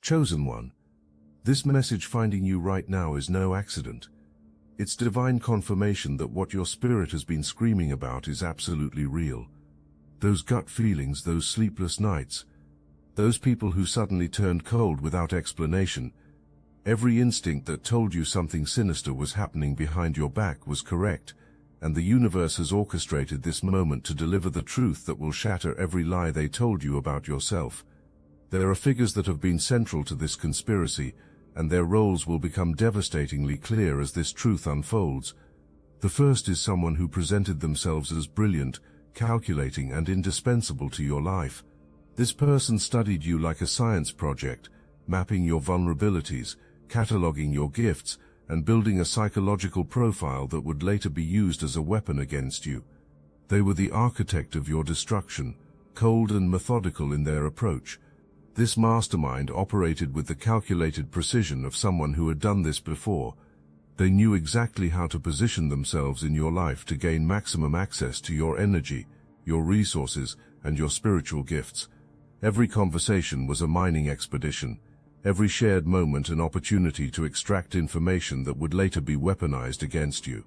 Chosen one, this message finding you right now is no accident. It's divine confirmation that what your spirit has been screaming about is absolutely real. Those gut feelings, those sleepless nights, those people who suddenly turned cold without explanation, every instinct that told you something sinister was happening behind your back was correct, and the universe has orchestrated this moment to deliver the truth that will shatter every lie they told you about yourself. There are figures that have been central to this conspiracy, and their roles will become devastatingly clear as this truth unfolds. The first is someone who presented themselves as brilliant, calculating, and indispensable to your life. This person studied you like a science project, mapping your vulnerabilities, cataloging your gifts, and building a psychological profile that would later be used as a weapon against you. They were the architect of your destruction, cold and methodical in their approach. This mastermind operated with the calculated precision of someone who had done this before. They knew exactly how to position themselves in your life to gain maximum access to your energy, your resources, and your spiritual gifts. Every conversation was a mining expedition, every shared moment an opportunity to extract information that would later be weaponized against you.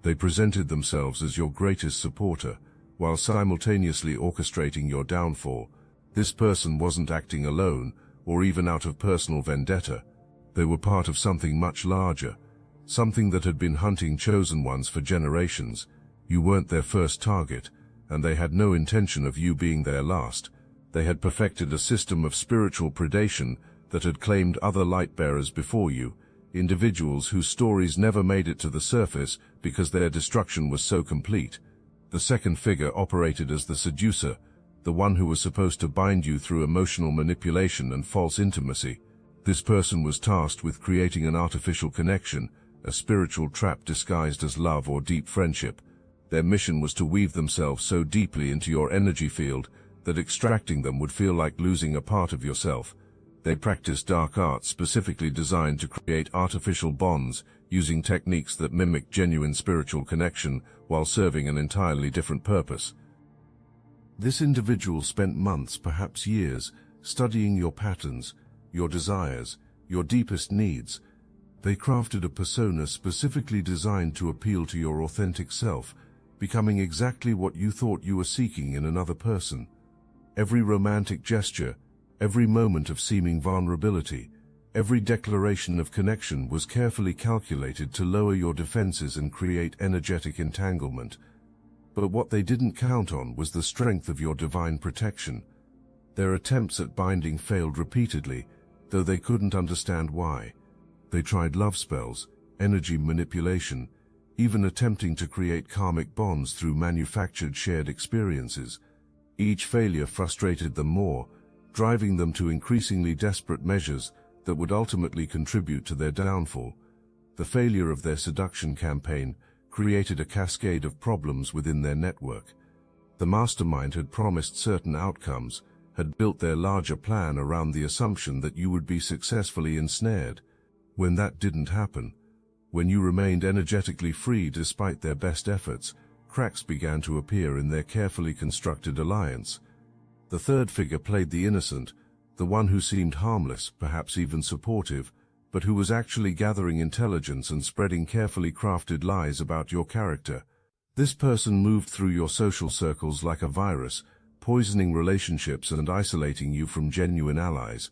They presented themselves as your greatest supporter, while simultaneously orchestrating your downfall. This person wasn't acting alone, or even out of personal vendetta. They were part of something much larger, something that had been hunting chosen ones for generations. You weren't their first target, and they had no intention of you being their last. They had perfected a system of spiritual predation that had claimed other light-bearers before you, individuals whose stories never made it to the surface because their destruction was so complete. The second figure operated as the seducer, the one who was supposed to bind you through emotional manipulation and false intimacy. This person was tasked with creating an artificial connection, a spiritual trap disguised as love or deep friendship. Their mission was to weave themselves so deeply into your energy field that extracting them would feel like losing a part of yourself. They practiced dark arts specifically designed to create artificial bonds using techniques that mimic genuine spiritual connection while serving an entirely different purpose. This individual spent months, perhaps years, studying your patterns, your desires, your deepest needs. They crafted a persona specifically designed to appeal to your authentic self, becoming exactly what you thought you were seeking in another person. Every romantic gesture, every moment of seeming vulnerability, every declaration of connection was carefully calculated to lower your defenses and create energetic entanglement. But what they didn't count on was the strength of your divine protection. Their attempts at binding failed repeatedly, though they couldn't understand why. They tried love spells, energy manipulation, even attempting to create karmic bonds through manufactured shared experiences. Each failure frustrated them more, driving them to increasingly desperate measures that would ultimately contribute to their downfall. The failure of their seduction campaign created a cascade of problems within their network. The mastermind had promised certain outcomes, had built their larger plan around the assumption that you would be successfully ensnared. When that didn't happen, when you remained energetically free despite their best efforts, cracks began to appear in their carefully constructed alliance. The third figure played the innocent, the one who seemed harmless, perhaps even supportive, but who was actually gathering intelligence and spreading carefully crafted lies about your character. This person moved through your social circles like a virus, poisoning relationships and isolating you from genuine allies.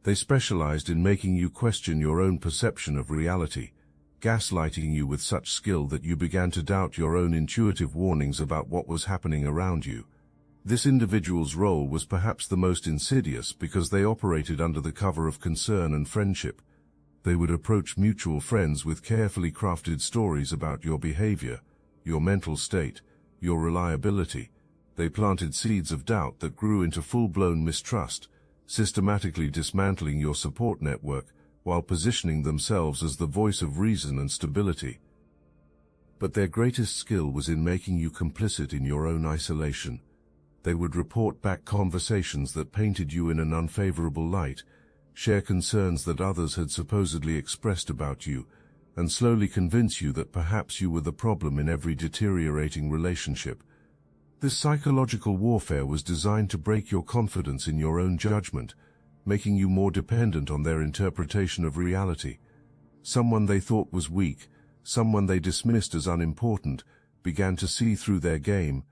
They specialized in making you question your own perception of reality, gaslighting you with such skill that you began to doubt your own intuitive warnings about what was happening around you. This individual's role was perhaps the most insidious because they operated under the cover of concern and friendship. They would approach mutual friends with carefully crafted stories about your behavior, your mental state, your reliability. They planted seeds of doubt that grew into full-blown mistrust, systematically dismantling your support network while positioning themselves as the voice of reason and stability. But their greatest skill was in making you complicit in your own isolation. They would report back conversations that painted you in an unfavorable light, share concerns that others had supposedly expressed about you, and slowly convince you that perhaps you were the problem in every deteriorating relationship. This psychological warfare was designed to break your confidence in your own judgment, making you more dependent on their interpretation of reality. Someone they thought was weak, someone they dismissed as unimportant, began to see through their game.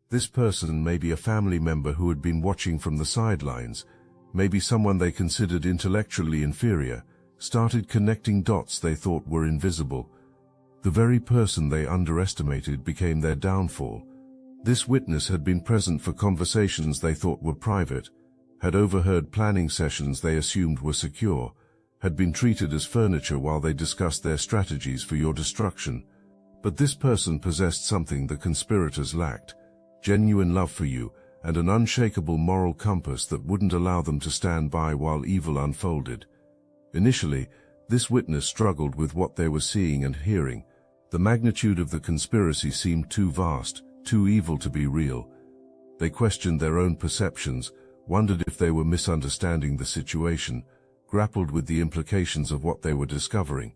This person may be a family member who had been watching from the sidelines, maybe someone they considered intellectually inferior, started connecting dots they thought were invisible. The very person they underestimated became their downfall. This witness had been present for conversations they thought were private, had overheard planning sessions they assumed were secure, had been treated as furniture while they discussed their strategies for your destruction. But this person possessed something the conspirators lacked: genuine love for you and an unshakable moral compass that wouldn't allow them to stand by while evil unfolded. Initially, this witness struggled with what they were seeing and hearing. The magnitude of the conspiracy seemed too vast, too evil to be real. They questioned their own perceptions, wondered if they were misunderstanding the situation, grappled with the implications of what they were discovering.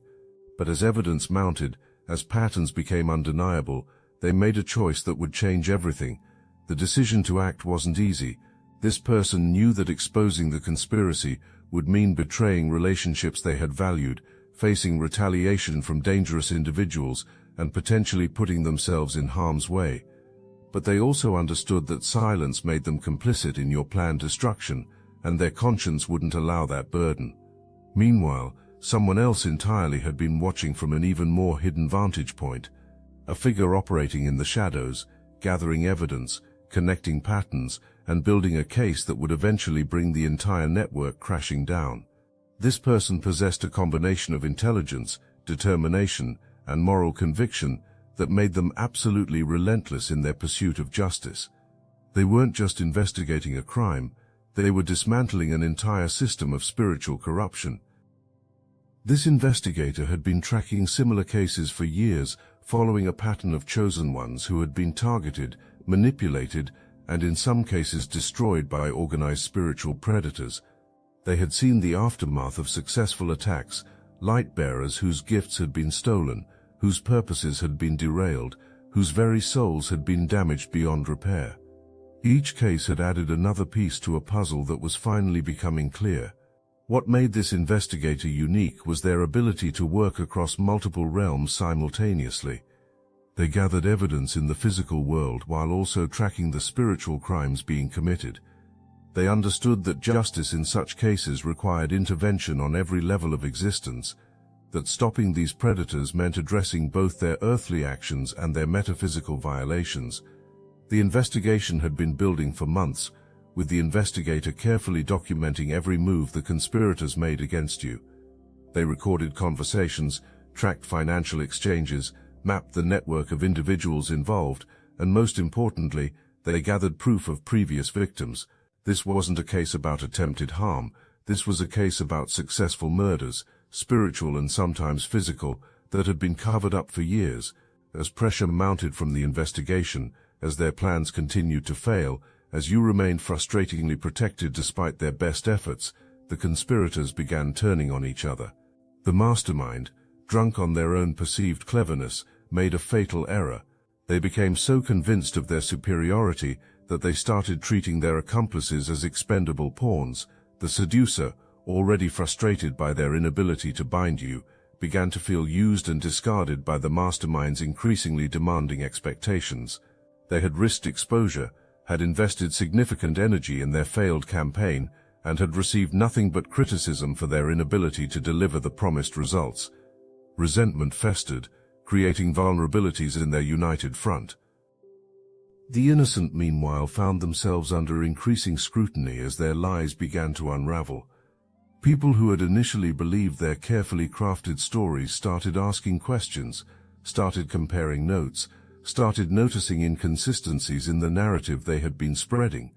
But as evidence mounted, as patterns became undeniable, they made a choice that would change everything. The decision to act wasn't easy. This person knew that exposing the conspiracy would mean betraying relationships they had valued, facing retaliation from dangerous individuals, and potentially putting themselves in harm's way. But they also understood that silence made them complicit in your planned destruction, and their conscience wouldn't allow that burden. Meanwhile, someone else entirely had been watching from an even more hidden vantage point. A figure operating in the shadows, gathering evidence, connecting patterns, and building a case that would eventually bring the entire network crashing down. This person possessed a combination of intelligence, determination, and moral conviction that made them absolutely relentless in their pursuit of justice. They weren't just investigating a crime, they were dismantling an entire system of spiritual corruption. This investigator had been tracking similar cases for years, following a pattern of chosen ones who had been targeted, manipulated, and in some cases destroyed by organized spiritual predators. They had seen the aftermath of successful attacks, light bearers whose gifts had been stolen, whose purposes had been derailed, whose very souls had been damaged beyond repair. Each case had added another piece to a puzzle that was finally becoming clear. What made this investigator unique was their ability to work across multiple realms simultaneously. They gathered evidence in the physical world while also tracking the spiritual crimes being committed. They understood that justice in such cases required intervention on every level of existence, that stopping these predators meant addressing both their earthly actions and their metaphysical violations. The investigation had been building for months, with the investigator carefully documenting every move the conspirators made against you. They recorded conversations, tracked financial exchanges, mapped the network of individuals involved, and most importantly, they gathered proof of previous victims. This wasn't a case about attempted harm, this was a case about successful murders, spiritual and sometimes physical, that had been covered up for years. As pressure mounted from the investigation, as their plans continued to fail, as you remained frustratingly protected despite their best efforts, the conspirators began turning on each other. The mastermind, drunk on their own perceived cleverness, made a fatal error. They became so convinced of their superiority that they started treating their accomplices as expendable pawns. The seducer, already frustrated by their inability to bind you, began to feel used and discarded by the mastermind's increasingly demanding expectations. They had risked exposure, had invested significant energy in their failed campaign, and had received nothing but criticism for their inability to deliver the promised results. Resentment festered, creating vulnerabilities in their united front. The innocent, meanwhile, found themselves under increasing scrutiny as their lies began to unravel. People who had initially believed their carefully crafted stories started asking questions, started comparing notes, started noticing inconsistencies in the narrative they had been spreading.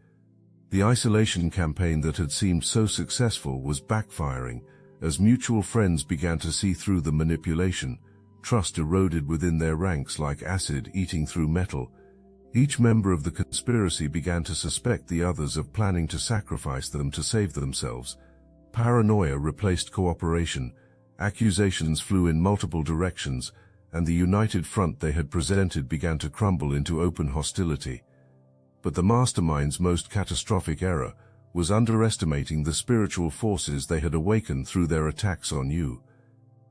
The isolation campaign that had seemed so successful was backfiring, as mutual friends began to see through the manipulation. Trust eroded within their ranks like acid eating through metal. Each member of the conspiracy began to suspect the others of planning to sacrifice them to save themselves. Paranoia replaced cooperation, accusations flew in multiple directions, and the united front they had presented began to crumble into open hostility. But the mastermind's most catastrophic error was underestimating the spiritual forces they had awakened through their attacks on you.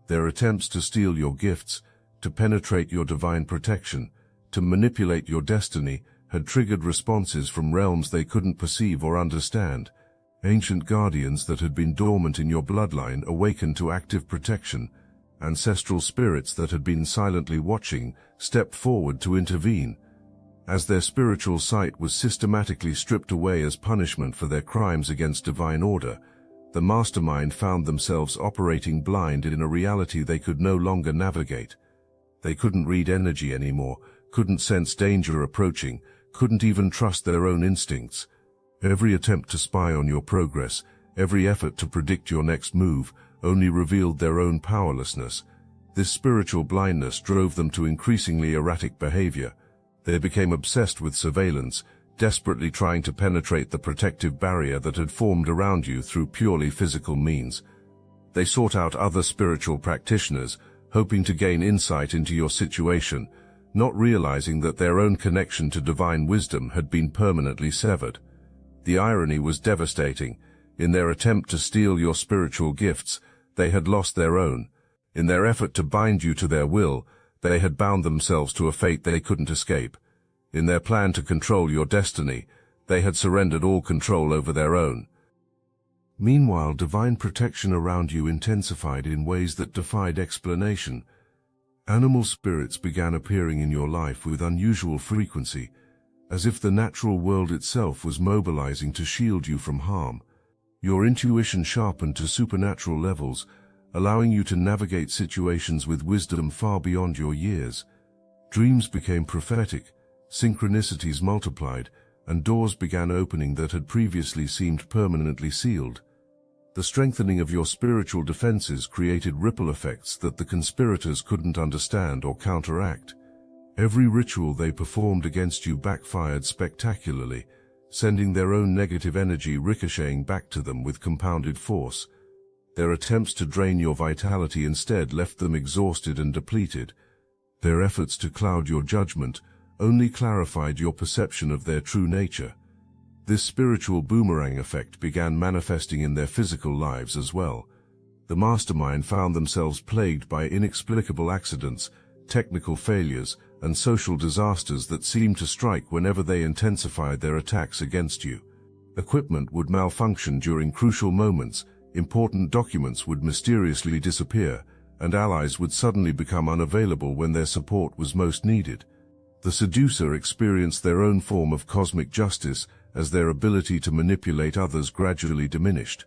Their attempts to steal your gifts, to penetrate your divine protection, to manipulate your destiny, had triggered responses from realms they couldn't perceive or understand. Ancient guardians that had been dormant in your bloodline awakened to active protection. Ancestral spirits that had been silently watching stepped forward to intervene. As their spiritual sight was systematically stripped away as punishment for their crimes against divine order, the mastermind found themselves operating blind in a reality they could no longer navigate. They couldn't read energy anymore, couldn't sense danger approaching, couldn't even trust their own instincts. Every attempt to spy on your progress, every effort to predict your next move, only revealed their own powerlessness. This spiritual blindness drove them to increasingly erratic behavior. They became obsessed with surveillance, desperately trying to penetrate the protective barrier that had formed around you through purely physical means. They sought out other spiritual practitioners, hoping to gain insight into your situation, not realizing that their own connection to divine wisdom had been permanently severed. The irony was devastating. In their attempt to steal your spiritual gifts, they had lost their own. In their effort to bind you to their will, they had bound themselves to a fate they couldn't escape. In their plan to control your destiny, they had surrendered all control over their own. Meanwhile, divine protection around you intensified in ways that defied explanation. Animal spirits began appearing in your life with unusual frequency, as if the natural world itself was mobilizing to shield you from harm. Your intuition sharpened to supernatural levels, allowing you to navigate situations with wisdom far beyond your years. Dreams became prophetic, synchronicities multiplied, and doors began opening that had previously seemed permanently sealed. The strengthening of your spiritual defenses created ripple effects that the conspirators couldn't understand or counteract. Every ritual they performed against you backfired spectacularly, sending their own negative energy ricocheting back to them with compounded force. Their attempts to drain your vitality instead left them exhausted and depleted. Their efforts to cloud your judgment only clarified your perception of their true nature. This spiritual boomerang effect began manifesting in their physical lives as well. The mastermind found themselves plagued by inexplicable accidents, technical failures, and social disasters that seemed to strike whenever they intensified their attacks against you. Equipment would malfunction during crucial moments, important documents would mysteriously disappear, and allies would suddenly become unavailable when their support was most needed. The seducer experienced their own form of cosmic justice as their ability to manipulate others gradually diminished.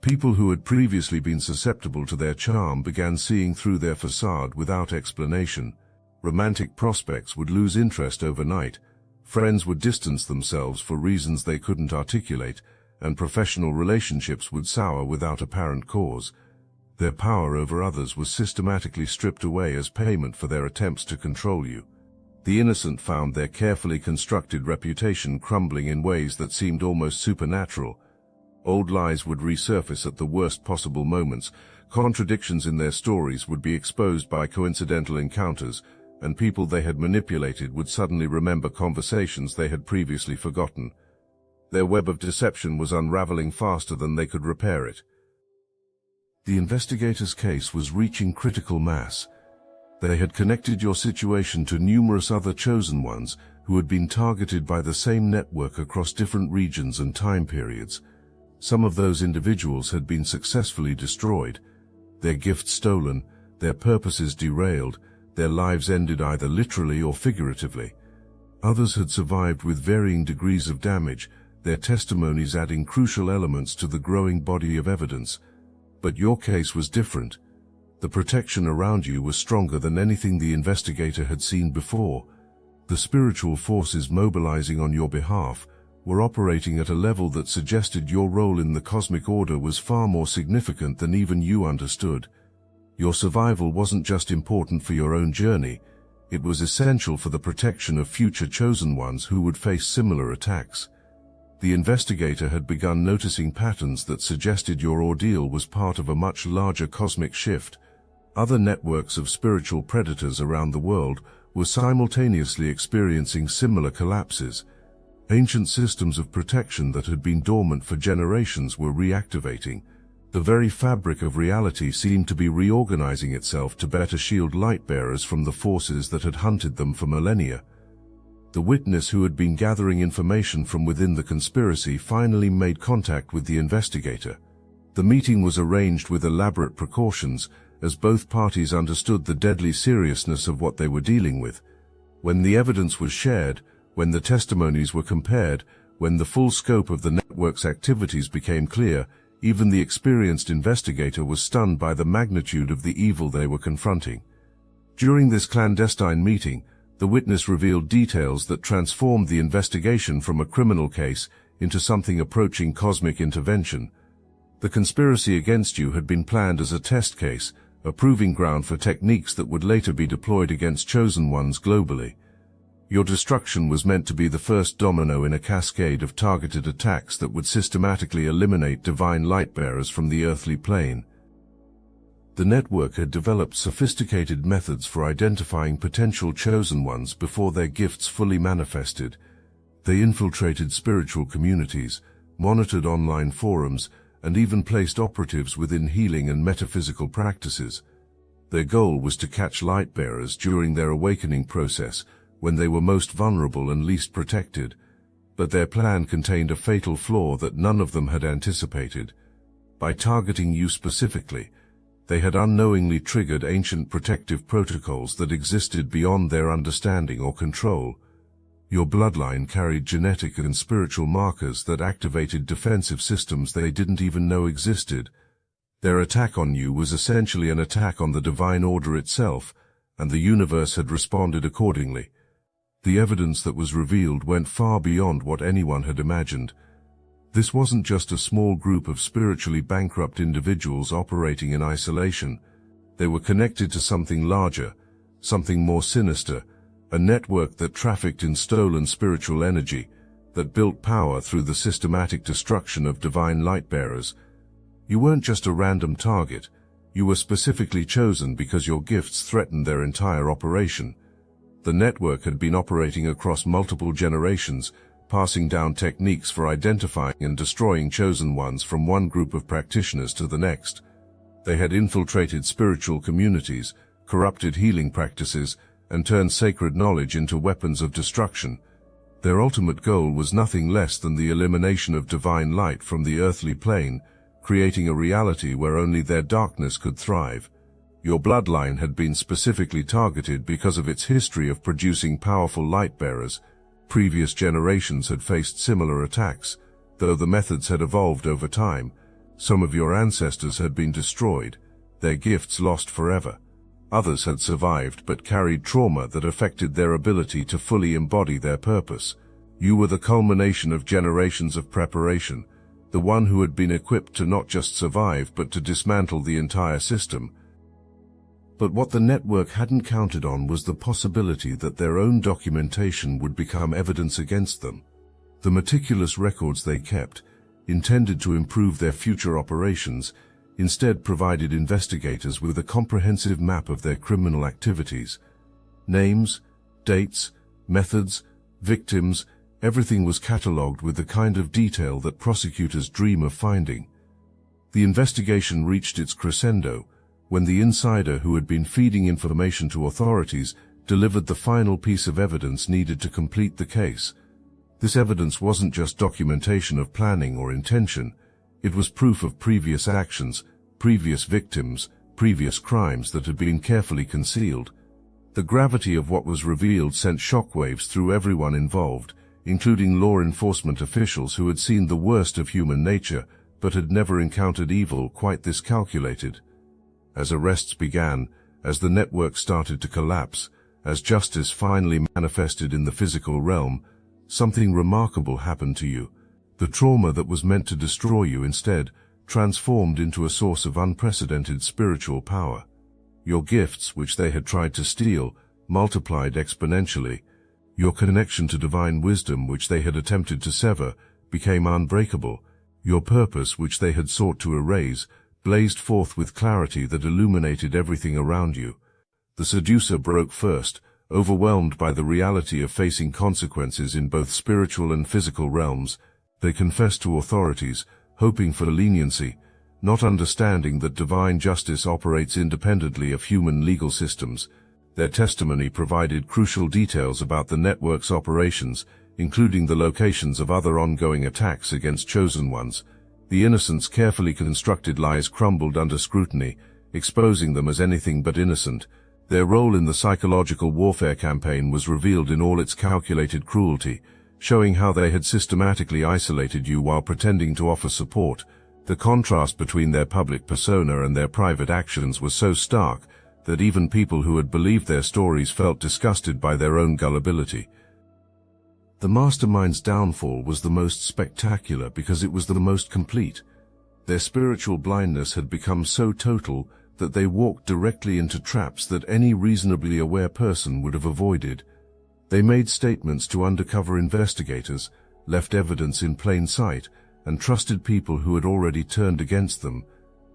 People who had previously been susceptible to their charm began seeing through their facade without explanation. Romantic prospects would lose interest overnight, friends would distance themselves for reasons they couldn't articulate, and professional relationships would sour without apparent cause. Their power over others was systematically stripped away as payment for their attempts to control you. The innocent found their carefully constructed reputation crumbling in ways that seemed almost supernatural. Old lies would resurface at the worst possible moments, contradictions in their stories would be exposed by coincidental encounters, and people they had manipulated would suddenly remember conversations they had previously forgotten. Their web of deception was unraveling faster than they could repair it. The investigators' case was reaching critical mass. They had connected your situation to numerous other chosen ones who had been targeted by the same network across different regions and time periods. Some of those individuals had been successfully destroyed, their gifts stolen, their purposes derailed, their lives ended either literally or figuratively. Others had survived with varying degrees of damage, their testimonies adding crucial elements to the growing body of evidence. But your case was different. The protection around you was stronger than anything the investigator had seen before. The spiritual forces mobilizing on your behalf were operating at a level that suggested your role in the cosmic order was far more significant than even you understood. Your survival wasn't just important for your own journey, it was essential for the protection of future chosen ones who would face similar attacks. The investigator had begun noticing patterns that suggested your ordeal was part of a much larger cosmic shift. Other networks of spiritual predators around the world were simultaneously experiencing similar collapses. Ancient systems of protection that had been dormant for generations were reactivating. The very fabric of reality seemed to be reorganizing itself to better shield light-bearers from the forces that had hunted them for millennia. The witness who had been gathering information from within the conspiracy finally made contact with the investigator. The meeting was arranged with elaborate precautions, as both parties understood the deadly seriousness of what they were dealing with. When the evidence was shared, when the testimonies were compared, when the full scope of the network's activities became clear, even the experienced investigator was stunned by the magnitude of the evil they were confronting. During this clandestine meeting, the witness revealed details that transformed the investigation from a criminal case into something approaching cosmic intervention. The conspiracy against you had been planned as a test case, a proving ground for techniques that would later be deployed against chosen ones globally. Your destruction was meant to be the first domino in a cascade of targeted attacks that would systematically eliminate divine light-bearers from the earthly plane. The network had developed sophisticated methods for identifying potential chosen ones before their gifts fully manifested. They infiltrated spiritual communities, monitored online forums, and even placed operatives within healing and metaphysical practices. Their goal was to catch light-bearers during their awakening process, when they were most vulnerable and least protected. But their plan contained a fatal flaw that none of them had anticipated. By targeting you specifically, they had unknowingly triggered ancient protective protocols that existed beyond their understanding or control. Your bloodline carried genetic and spiritual markers that activated defensive systems they didn't even know existed. Their attack on you was essentially an attack on the divine order itself, and the universe had responded accordingly. The evidence that was revealed went far beyond what anyone had imagined. This wasn't just a small group of spiritually bankrupt individuals operating in isolation. They were connected to something larger, something more sinister, a network that trafficked in stolen spiritual energy, that built power through the systematic destruction of divine light-bearers. You weren't just a random target. You were specifically chosen because your gifts threatened their entire operation. The network had been operating across multiple generations, passing down techniques for identifying and destroying chosen ones from one group of practitioners to the next. They had infiltrated spiritual communities, corrupted healing practices, and turned sacred knowledge into weapons of destruction. Their ultimate goal was nothing less than the elimination of divine light from the earthly plane, creating a reality where only their darkness could thrive. Your bloodline had been specifically targeted because of its history of producing powerful light-bearers. Previous generations had faced similar attacks, though the methods had evolved over time. Some of your ancestors had been destroyed, their gifts lost forever. Others had survived but carried trauma that affected their ability to fully embody their purpose. You were the culmination of generations of preparation, the one who had been equipped to not just survive but to dismantle the entire system. But what the network hadn't counted on was the possibility that their own documentation would become evidence against them. The meticulous records they kept, intended to improve their future operations, instead provided investigators with a comprehensive map of their criminal activities. Names, dates, methods, victims, everything was catalogued with the kind of detail that prosecutors dream of finding. The investigation reached its crescendo when the insider who had been feeding information to authorities delivered the final piece of evidence needed to complete the case. This evidence wasn't just documentation of planning or intention. It was proof of previous actions, previous victims, previous crimes that had been carefully concealed. The gravity of what was revealed sent shockwaves through everyone involved, including law enforcement officials who had seen the worst of human nature but had never encountered evil quite this calculated. As arrests began, as the network started to collapse, as justice finally manifested in the physical realm, something remarkable happened to you. The trauma that was meant to destroy you instead transformed into a source of unprecedented spiritual power. Your gifts, which they had tried to steal, multiplied exponentially. Your connection to divine wisdom, which they had attempted to sever, became unbreakable. Your purpose, which they had sought to erase, blazed forth with clarity that illuminated everything around you. The seducer broke first, Overwhelmed by the reality of facing consequences in both spiritual and physical realms, they confess to authorities, hoping for leniency, not understanding that divine justice operates independently of human legal systems. Their testimony provided crucial details about the network's operations, including the locations of other ongoing attacks against chosen ones. The innocents' carefully constructed lies crumbled under scrutiny, exposing them as anything but innocent. Their role in the psychological warfare campaign was revealed in all its calculated cruelty, showing how they had systematically isolated you while pretending to offer support. The contrast between their public persona and their private actions was so stark that even people who had believed their stories felt disgusted by their own gullibility. The mastermind's downfall was the most spectacular because it was the most complete. Their spiritual blindness had become so total that they walked directly into traps that any reasonably aware person would have avoided. They made statements to undercover investigators, left evidence in plain sight, and trusted people who had already turned against them.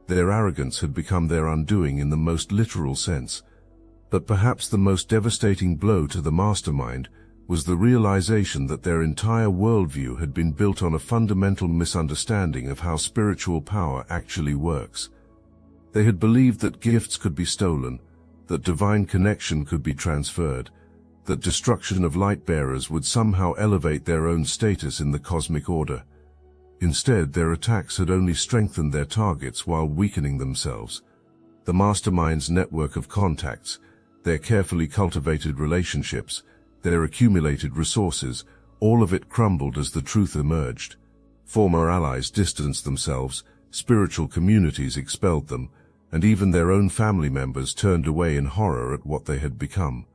Their arrogance had become their undoing in the most literal sense. But perhaps the most devastating blow to the mastermind was the realization that their entire worldview had been built on a fundamental misunderstanding of how spiritual power actually works. They had believed that gifts could be stolen, that divine connection could be transferred, that destruction of light-bearers would somehow elevate their own status in the cosmic order. Instead, their attacks had only strengthened their targets while weakening themselves. The mastermind's network of contacts, their carefully cultivated relationships, their accumulated resources, all of it crumbled as the truth emerged. Former allies distanced themselves, spiritual communities expelled them, and even their own family members turned away in horror at what they had become.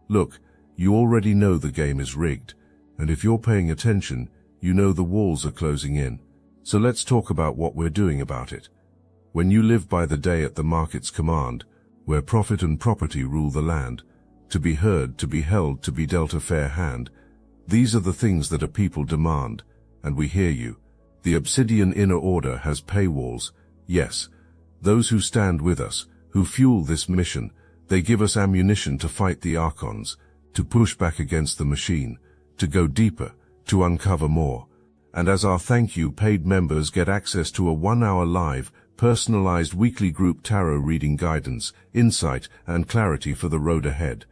Look, you already know the game is rigged, and if you're paying attention, you know the walls are closing in. So let's talk about what we're doing about it. When you live by the day at the market's command, where profit and property rule the land, to be heard, to be held, to be dealt a fair hand, these are the things that a people demand, and we hear you. The Obsidian Inner Order has paywalls, yes. Those who stand with us, who fuel this mission, they give us ammunition to fight the Archons, to push back against the machine, to go deeper, to uncover more. And as our thank you, paid members get access to a 1-hour live, personalized weekly group tarot reading guidance, insight, and clarity for the road ahead.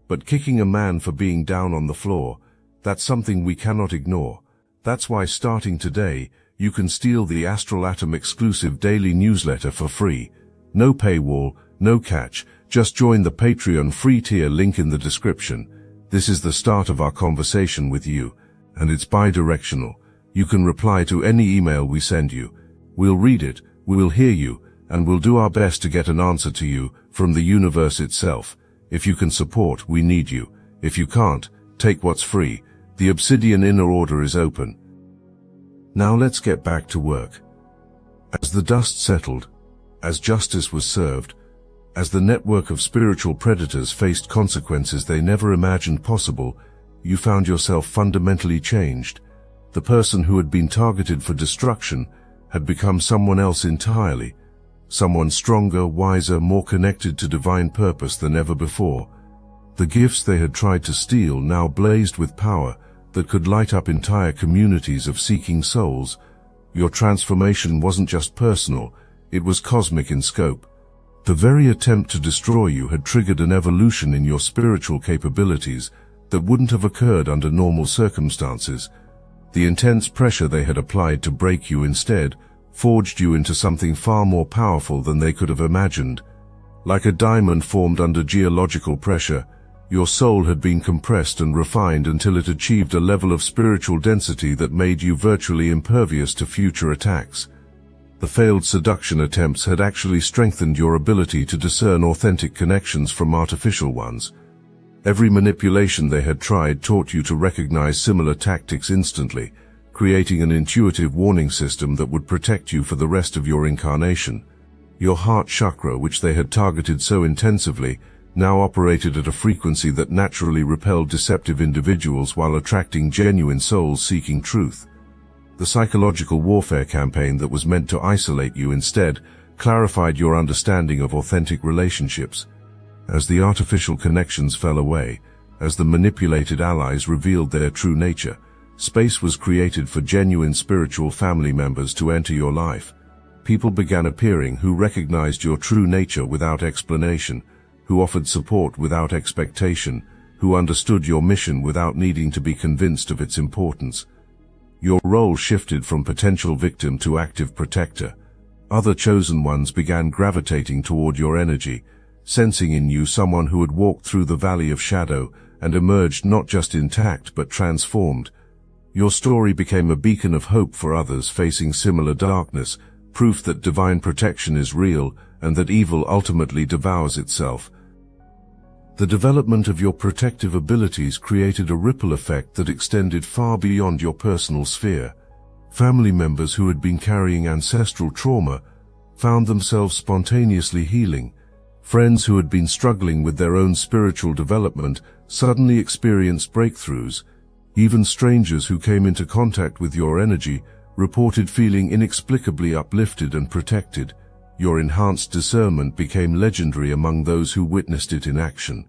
But kicking a man for being down on the floor, that's something we cannot ignore. That's why starting today, you can steal the Astral Atom exclusive daily newsletter for free. No paywall, no catch, just join the Patreon free tier link in the description. This is the start of our conversation with you, and it's bi-directional. You can reply to any email we send you. We'll read it, we'll hear you, and we'll do our best to get an answer to you from the universe itself. If you can support, we need you. If you can't, take what's free. The Obsidian Inner Order is open. Now let's get back to work. As the dust settled, as justice was served, as the network of spiritual predators faced consequences they never imagined possible, you found yourself fundamentally changed. The person who had been targeted for destruction had become someone else entirely, someone stronger, wiser, more connected to divine purpose than ever before. The gifts they had tried to steal now blazed with power that could light up entire communities of seeking souls. Your transformation wasn't just personal, it was cosmic in scope. The very attempt to destroy you had triggered an evolution in your spiritual capabilities that wouldn't have occurred under normal circumstances. The intense pressure they had applied to break you instead forged you into something far more powerful than they could have imagined. Like a diamond formed under geological pressure, your soul had been compressed and refined until it achieved a level of spiritual density that made you virtually impervious to future attacks. The failed seduction attempts had actually strengthened your ability to discern authentic connections from artificial ones. Every manipulation they had tried taught you to recognize similar tactics instantly, creating an intuitive warning system that would protect you for the rest of your incarnation. Your heart chakra, which they had targeted so intensively, now operated at a frequency that naturally repelled deceptive individuals while attracting genuine souls seeking truth. The psychological warfare campaign that was meant to isolate you instead clarified your understanding of authentic relationships. As the artificial connections fell away, as the manipulated allies revealed their true nature, space was created for genuine spiritual family members to enter your life. People began appearing who recognized your true nature without explanation, who offered support without expectation, who understood your mission without needing to be convinced of its importance. Your role shifted from potential victim to active protector. Other chosen ones began gravitating toward your energy, sensing in you someone who had walked through the valley of shadow and emerged not just intact but transformed. Your story became a beacon of hope for others facing similar darkness, proof that divine protection is real and that evil ultimately devours itself. The development of your protective abilities created a ripple effect that extended far beyond your personal sphere. Family members who had been carrying ancestral trauma found themselves spontaneously healing. Friends who had been struggling with their own spiritual development suddenly experienced breakthroughs. Even strangers who came into contact with your energy reported feeling inexplicably uplifted and protected. Your enhanced discernment became legendary among those who witnessed it in action.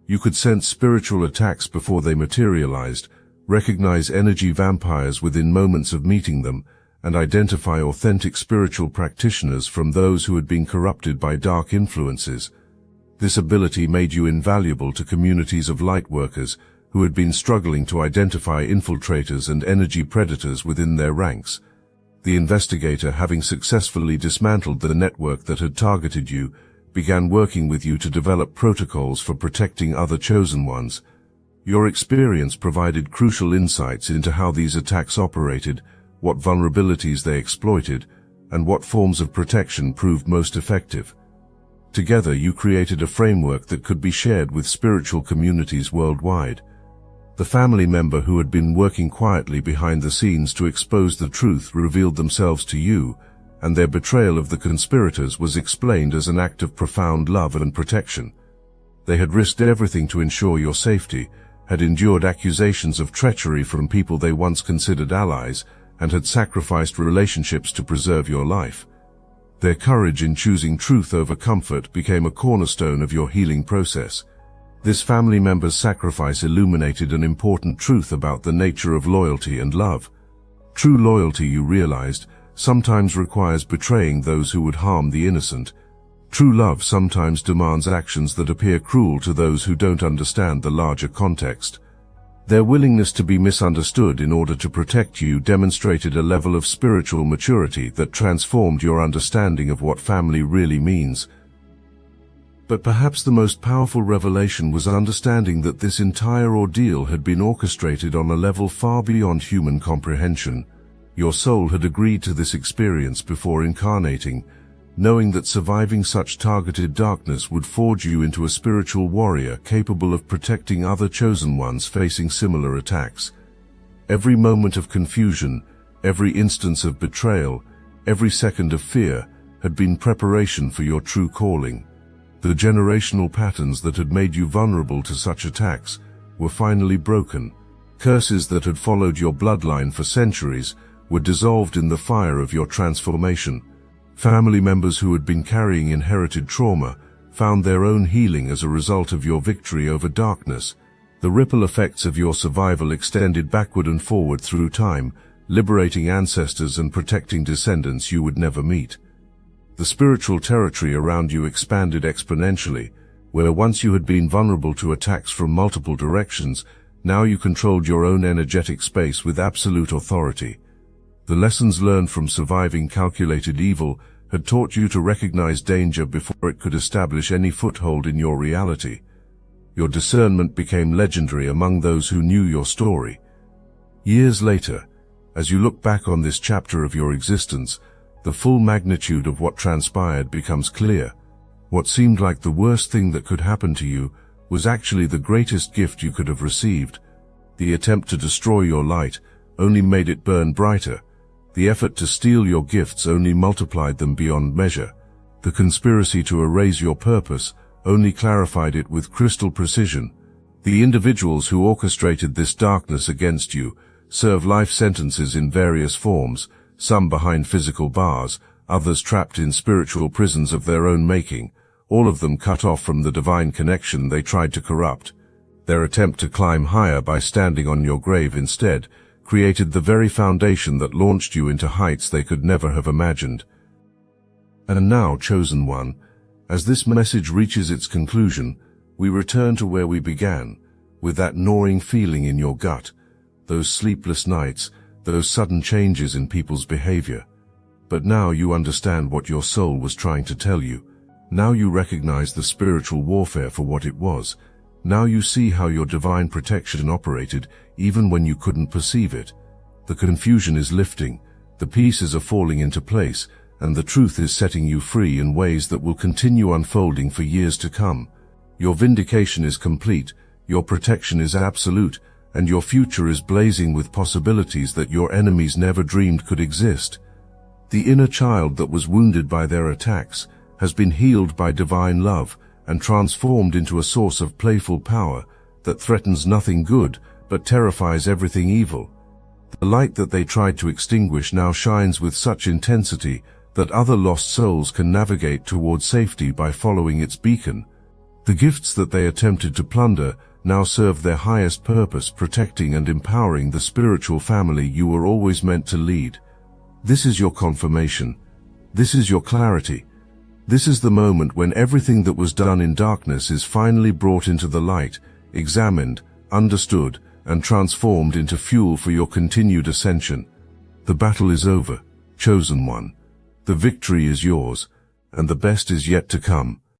You could sense spiritual attacks before they materialized, recognize energy vampires within moments of meeting them, and identify authentic spiritual practitioners from those who had been corrupted by dark influences. This ability made you invaluable to communities of light workers who had been struggling to identify infiltrators and energy predators within their ranks. The investigator, having successfully dismantled the network that had targeted you, began working with you to develop protocols for protecting other chosen ones. Your experience provided crucial insights into how these attacks operated, what vulnerabilities they exploited, and what forms of protection proved most effective. Together, you created a framework that could be shared with spiritual communities worldwide. The family member who had been working quietly behind the scenes to expose the truth revealed themselves to you, and their betrayal of the conspirators was explained as an act of profound love and protection. They had risked everything to ensure your safety, had endured accusations of treachery from people they once considered allies, and had sacrificed relationships to preserve your life. Their courage in choosing truth over comfort became a cornerstone of your healing process. This family member's sacrifice illuminated an important truth about the nature of loyalty and love. True loyalty, you realized, sometimes requires betraying those who would harm the innocent. True love sometimes demands actions that appear cruel to those who don't understand the larger context. Their willingness to be misunderstood in order to protect you demonstrated a level of spiritual maturity that transformed your understanding of what family really means. But perhaps the most powerful revelation was understanding that this entire ordeal had been orchestrated on a level far beyond human comprehension. Your soul had agreed to this experience before incarnating, knowing that surviving such targeted darkness would forge you into a spiritual warrior capable of protecting other chosen ones facing similar attacks. Every moment of confusion, every instance of betrayal, every second of fear had been preparation for your true calling. The generational patterns that had made you vulnerable to such attacks were finally broken. Curses that had followed your bloodline for centuries were dissolved in the fire of your transformation. Family members who had been carrying inherited trauma found their own healing as a result of your victory over darkness. The ripple effects of your survival extended backward and forward through time, liberating ancestors and protecting descendants you would never meet. The spiritual territory around you expanded exponentially. Where once you had been vulnerable to attacks from multiple directions, now you controlled your own energetic space with absolute authority. The lessons learned from surviving calculated evil had taught you to recognize danger before it could establish any foothold in your reality. Your discernment became legendary among those who knew your story. Years later, as you look back on this chapter of your existence, the full magnitude of what transpired becomes clear. What seemed like the worst thing that could happen to you was actually the greatest gift you could have received. The attempt to destroy your light only made it burn brighter. The effort to steal your gifts only multiplied them beyond measure. The conspiracy to erase your purpose only clarified it with crystal precision. The individuals who orchestrated this darkness against you serve life sentences in various forms, some behind physical bars, others trapped in spiritual prisons of their own making. all of them cut off from the divine connection they tried to corrupt. Their attempt to climb higher by standing on your grave instead created the very foundation that launched you into heights they could never have imagined. And now, chosen one, as this message reaches its conclusion, we return to where we began, with that gnawing feeling in your gut, those sleepless nights, those sudden changes in people's behavior. But now you understand what your soul was trying to tell you. Now you recognize the spiritual warfare for what it was. Now you see how your divine protection operated even when you couldn't perceive it. The confusion is lifting, the pieces are falling into place, and the truth is setting you free in ways that will continue unfolding for years to come. Your vindication is complete, your protection is absolute, and your future is blazing with possibilities that your enemies never dreamed could exist. The inner child that was wounded by their attacks has been healed by divine love and transformed into a source of playful power that threatens nothing good but terrifies everything evil. The light that they tried to extinguish now shines with such intensity that other lost souls can navigate toward safety by following its beacon. The gifts that they attempted to plunder now serve their highest purpose, protecting and empowering the spiritual family you were always meant to lead. This is your confirmation. This is your clarity. This is the moment when everything that was done in darkness is finally brought into the light, examined, understood, and transformed into fuel for your continued ascension. The battle is over, chosen one. The victory is yours, and the best is yet to come.